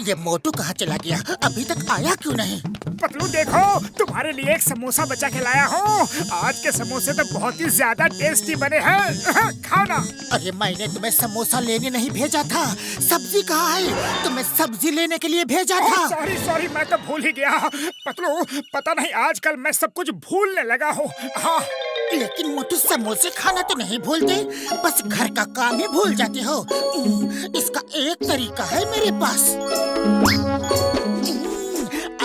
ये मोटू कहाँ चला गया? अभी तक आया क्यों नहीं? पतलू देखो, तुम्हारे लिए एक समोसा बचा के लाया हूँ। आज के समोसे तो बहुत ही ज्यादा टेस्टी बने हैं। खाओ ना। अरे मैंने तुम्हें समोसा लेने नहीं भेजा था, सब्जी कहाँ है? तुम्हें सब्जी लेने के लिए भेजा था। सॉरी सॉरी, मैं तो भूल ही गया। पतलू पता नहीं आजकल मैं सब कुछ भूलने लगा हूँ। हाँ लेकिन मोटू समोसे खाना तो नहीं भूलते, बस घर का काम ही भूल जाते हो। इसका एक तरीका है मेरे पास।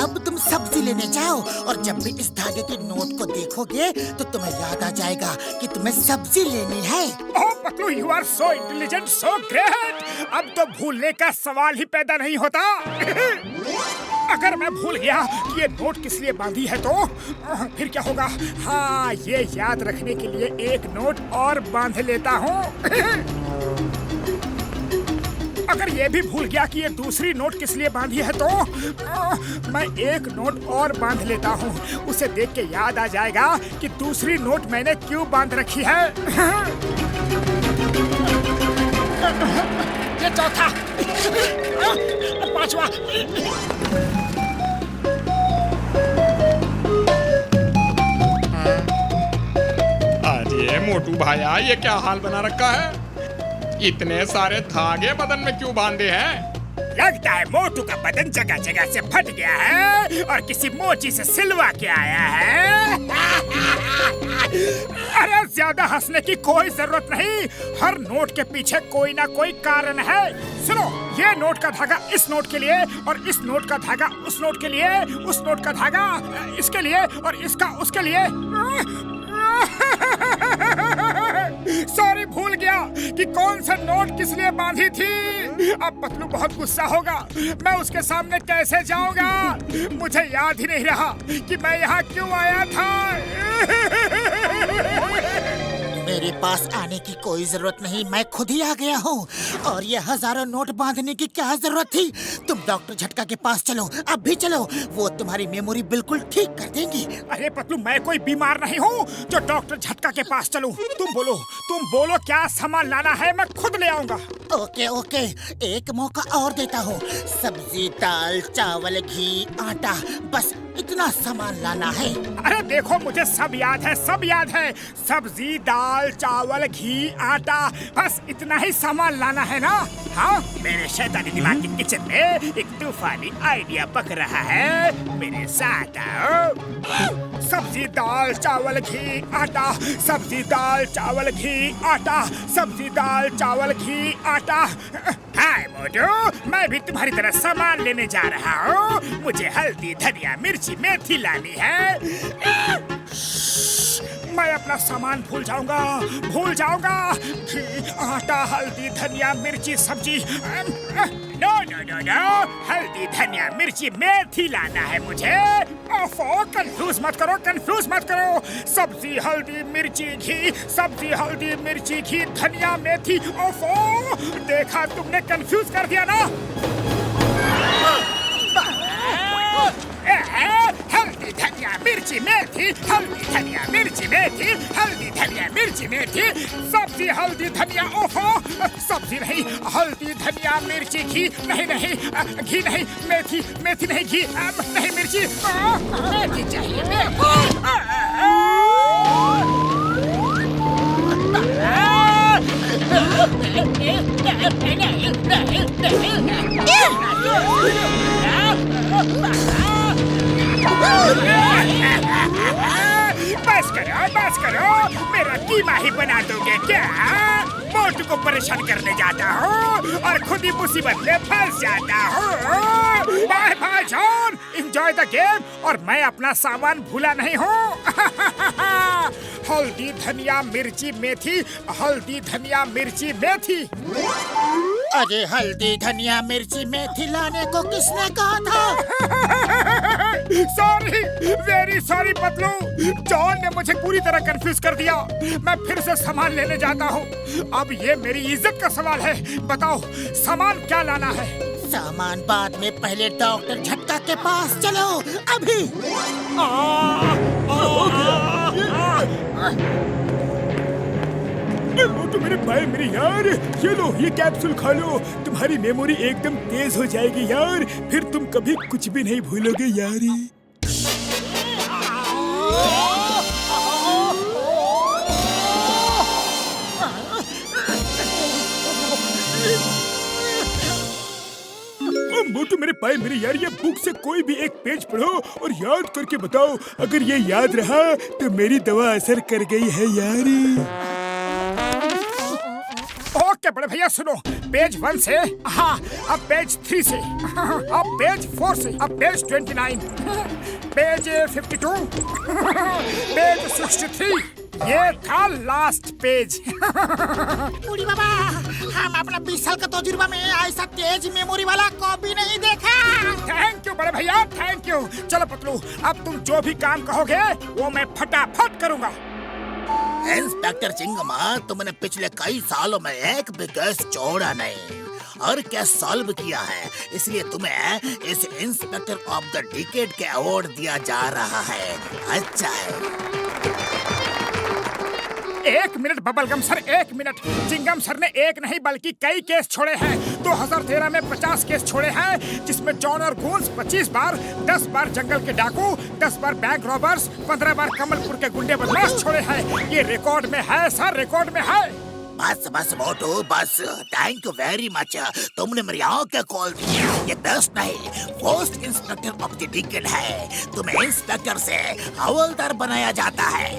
अब तुम सब्जी लेने जाओ और जब भी इस धागे के नोट को देखोगे तो तुम्हें याद आ जाएगा कि तुम्हें सब्जी लेनी है। Oh Patlu, you are so intelligent, so great. अब तो भूलने का सवाल ही पैदा नहीं होता। अगर मैं भूल गया कि ये नोट किस लिए बांधी है तो फिर क्या होगा? हाँ, ये याद रखने के लिए एक नोट और बांध लेता हूँ। अगर ये भी भूल गया कि ये दूसरी नोट किस लिए बांधी है तो मैं एक नोट और बांध लेता हूँ। उसे देख के याद आ जाएगा कि दूसरी नोट मैंने क्यों बांध रखी है। ये चौथा, पांचवा। अरे मोटू भाया, ये क्या हाल बना रखा है? इतने सारे धागे बदन में क्यों बांधे हैं? लगता है मोटू का बदन जगह जगह से फट गया है और किसी मोची से सिलवा के आया है। अरे ज्यादा हंसने की कोई जरूरत नहीं, हर नोट के पीछे कोई ना कोई कारण है। सुनो, ये नोट का धागा इस नोट के लिए और इस नोट का धागा उस नोट के लिए, उस नोट का धागा इसके लिए और इसका उसके लिए। सॉरी, भूल गया कि कौन सा नोट किस लिए बांधी थी। अब पतलू बहुत गुस्सा होगा, मैं उसके सामने कैसे जाऊंगा? मुझे याद ही नहीं रहा कि मैं यहाँ क्यों आया था। मेरे पास आने की कोई जरूरत नहीं, मैं खुद ही आ गया हूँ। और ये हजारों नोट बांधने की क्या जरूरत थी? तुम डॉक्टर झटका के पास चलो, अब भी चलो, वो तुम्हारी मेमोरी बिल्कुल ठीक कर देंगी। अरे पतलू, मैं कोई बीमार नहीं हूँ जो डॉक्टर झटका के पास चलूं। तुम बोलो क्या सामान लाना है, मैं खुद ले आऊंगा। ओके ओके, एक मौका और देता हूँ। सब्जी, दाल, चावल, घी, आटा, बस इतना सामान लाना है। अरे देखो, मुझे सब याद है, सब याद है। सब्जी, दाल, चावल, घी, आटा, बस इतना ही सामान लाना है ना? हाँ, मेरे शैतानी दिमाग के किचन में एक तूफानी आइडिया पक रहा है। मेरे साथ आओ। सब्जी, दाल, चावल, घी, आटा, सब्जी, दाल, चावल, घी, आटा, सब्जी, दाल, चावल, घी, आटा। हाय मोटू, मैं भी तुम्हारी तरह सामान लेने जा रहा हूँ। मुझे हल्दी, धनिया, मिर्ची, मेथी लानी है। मैं अपना सामान भूल जाऊंगा। घी, आटा, हल्दी, धनिया, मिर्ची, सब्जी। नो नो नो नो, हल्दी, धनिया, मिर्ची, मेथी लाना है मुझे। ओफो, कंफ्यूज मत करो। सब्जी, हल्दी, मिर्ची, घी, सब्जी, हल्दी, मिर्ची, घी, धनिया, मेथी। ओफो, देखा, तुमने कंफ्यूज कर दिया ना। हल्दी, धनिया, मिर्ची, मेथी, हल्दी, धनिया, मिर्ची, मेथी, हल्दी, धनिया, मिर्ची, मेथी, सब्जी, हल्दी, धनिया। ओफो, सब्जी नहीं, हल्दी, धनिया, मिर्ची, घी नहीं, घी नहीं, मेथी नहीं, घी नहीं, मिर्ची, मेथी चाहिए, बस करो, मेरा कीमा ही बना दोगे क्या? मोटू को परेशान करने जाता हूँ और खुद ही मुसीबत में फंस जाता हूँ। Bye bye John, enjoy the game. और मैं अपना सामान भूला नहीं हूँ। हल्दी, धनिया, मिर्ची, मेथी, हल्दी, धनिया, मिर्ची, मेथी। अरे हल्दी, धनिया, मिर्ची, मेथी लाने को किसने कहा था? Sorry, very sorry Patlu, John ने मुझे पूरी तरह कंफ्यूज कर दिया। मैं फिर से सामान लेने जाता हूँ। अब ये मेरी इज्जत का सवाल है। बताओ, सामान क्या लाना है? सामान बाद में, पहले डॉक्टर झटका के पास चलो, अभी। मोटू मेरे भाई मेरे यार, ये लो ये कैप्सूल खा लो, तुम्हारी मेमोरी एकदम तेज हो जाएगी यार, फिर तुम कभी कुछ भी नहीं भूलोगे यार। मोटू मेरे भाई मेरे यार, ये बुक से कोई भी एक पेज पढ़ो और याद करके बताओ, अगर ये याद रहा तो मेरी दवा असर कर गई है यार। ओके बड़े भैया सुनो, पेज 1 से, हाँ अब पेज 3 से, अब पेज 4 से, अब पेज 29, पेज 52, पेज 63, ये था लास्ट पेज। बूढ़ी बाबा, हम अपना 20 साल का तजुर्बा में ऐसा तेज मेमोरी वाला कॉपी नहीं देखा। थैंक यू बड़े भैया, थैंक यू। चलो पतलू, अब तुम जो भी काम कहोगे वो मैं फटाफट करूँगा। इंस्पेक्टर चिंगमा, तुमने पिछले कई सालों में एक भी केस छोड़ा नहीं, हर केस सॉल्व किया है, इसलिए तुम्हें इस इंस्पेक्टर ऑफ द डिकेड के अवार्ड दिया जा रहा है। अच्छा है। एक मिनट बबलगम सर, एक मिनट। चिंगम सर ने एक नहीं बल्कि कई केस छोड़े हैं। 2013 में 50 केस छोड़े हैं, जिसमें जॉन और गूंस 25 बार, 10 बार जंगल के डाकू, 10 बार बैंक रॉबर्स, 15 बार कमलपुर के गुंडे बदमाश छोड़े हैं। ये रिकॉर्ड में है सर, रिकॉर्ड में है। बस बस मोटू बस, थैंक यू वेरी मच, तुमने मेरी आंखें खोल दी। ये बेस्ट नहीं, first inspector of the decade है। तुम्हें इंस्पेक्टर से हवलदार बनाया जाता है।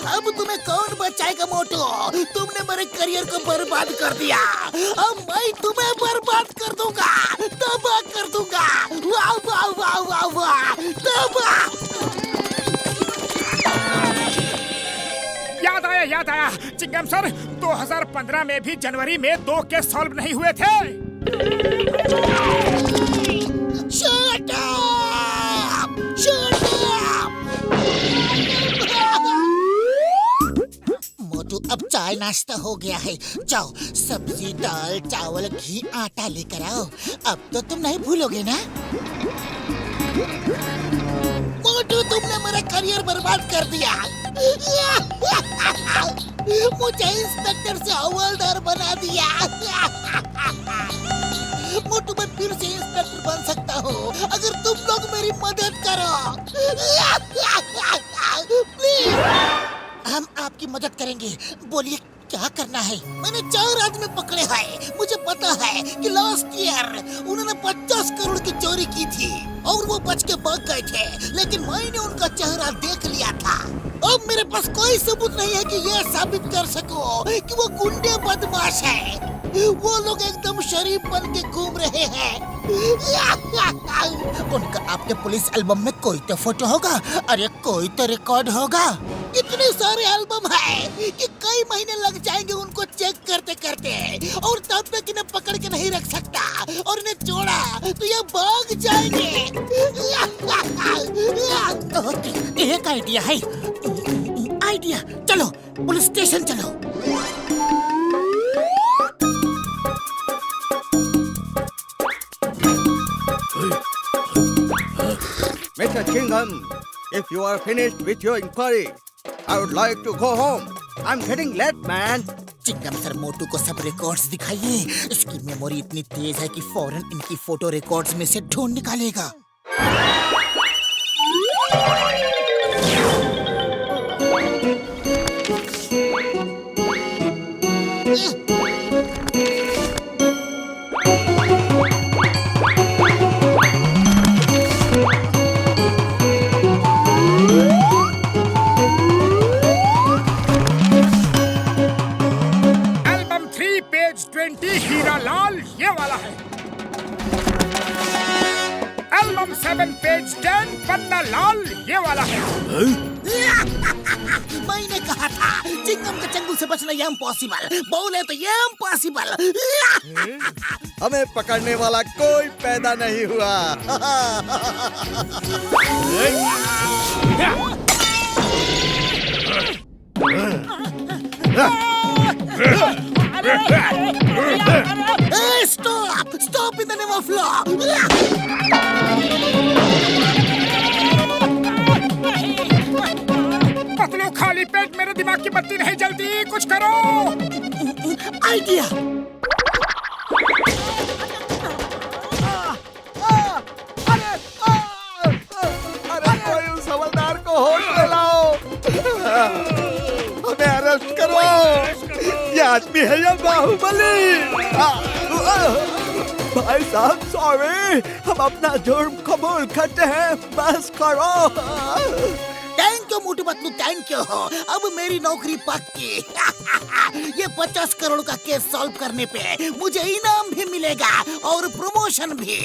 अब तुम्हें कौन बचाएगा मोटू? तुमने मेरे करियर को बर्बाद कर दिया, अब मैं तुम्हें बर्बाद कर दूंगा, तबाह कर दूंगा। वाह वाह वाह वाह वाह, तबाह। याद आया चिंगम सर, 2015 में भी जनवरी में 2 केस सॉल्व नहीं हुए थे। Shut up! Shut up! मोटू, अब चाय नाश्ता हो गया है, जाओ सब्जी दाल चावल घी आटा लेकर आओ। अब तो तुम नहीं भूलोगे ना? मोटू, तुमने मेरा करियर बर्बाद कर दिया। मुझे इंस्पेक्टर से हवलदार बना दिया। मोटू, मैं फिर से इंस्पेक्टर बन सकता हूँ अगर तुम लोग मेरी मदद करो। प्लीज, हम आपकी मदद करेंगे, बोलिए क्या करना है? मैंने 4 आदमी पकड़े हैं, मुझे पता है कि लास्ट ईयर उन्होंने 50 करोड़ की चोरी की थी और वो बच के भाग गए थे, लेकिन मैंने उनका चेहरा देख लिया था। अब मेरे पास कोई सबूत नहीं है कि ये साबित कर सको कि वो गुंडे बदमाश है। वो लोग एकदम शरीफ बन के घूम रहे हैं। उनका आपके पुलिस एल्बम में कोई तो फोटो होगा, अरे कोई तो रिकॉर्ड होगा। इतने सारे एल्बम है कि कई महीने लग जाएंगे उनको चेक करते करते, और तब तक इन्हें पकड़ के नहीं रख सकता, और इन्हें छोड़ा तो ये भाग जाएंगे। एक आइडिया है, आइडिया, चलो पुलिस स्टेशन चलो। Mr. Chingham, if you are finished with your inquiry, I would like to go home. I'm getting late, man. Chingum sir, Motu को सब रिकॉर्ड्स दिखाइए। इसकी मेमोरी इतनी तेज है कि फौरन इनकी फोटो रिकॉर्ड्स में से ढूंढ निकालेगा। एल्बम 3 पेज 20 हीरा लाल ये वाला है। एल्बम 7 पेज 10 पन्ना लाल ये वाला है। मैंने कहा था चिंगम के चंगुल से बचना ये इम्पॉसिबल, बोले तो ये इम्पॉसिबल। हमें पकड़ने वाला कोई पैदा नहीं हुआ। Stop! Stop in the name of law! खाली पेट मेरे दिमाग की बत्ती नहीं जलती, कुछ करो। आइडिया। अरे कोई उस हवलदार को होश में लाओ, हमें अरेस्ट करो। ये आदमी है या बाहुबली? भाई साहब सॉरी, हम अपना जुर्म कबूल करते हैं, बस करो। Thank you Motu Patlu, thank you. अब मेरी नौकरी पक्की। ये 50 करोड़ का केस सॉल्व करने पे मुझे इनाम भी मिलेगा और प्रमोशन भी।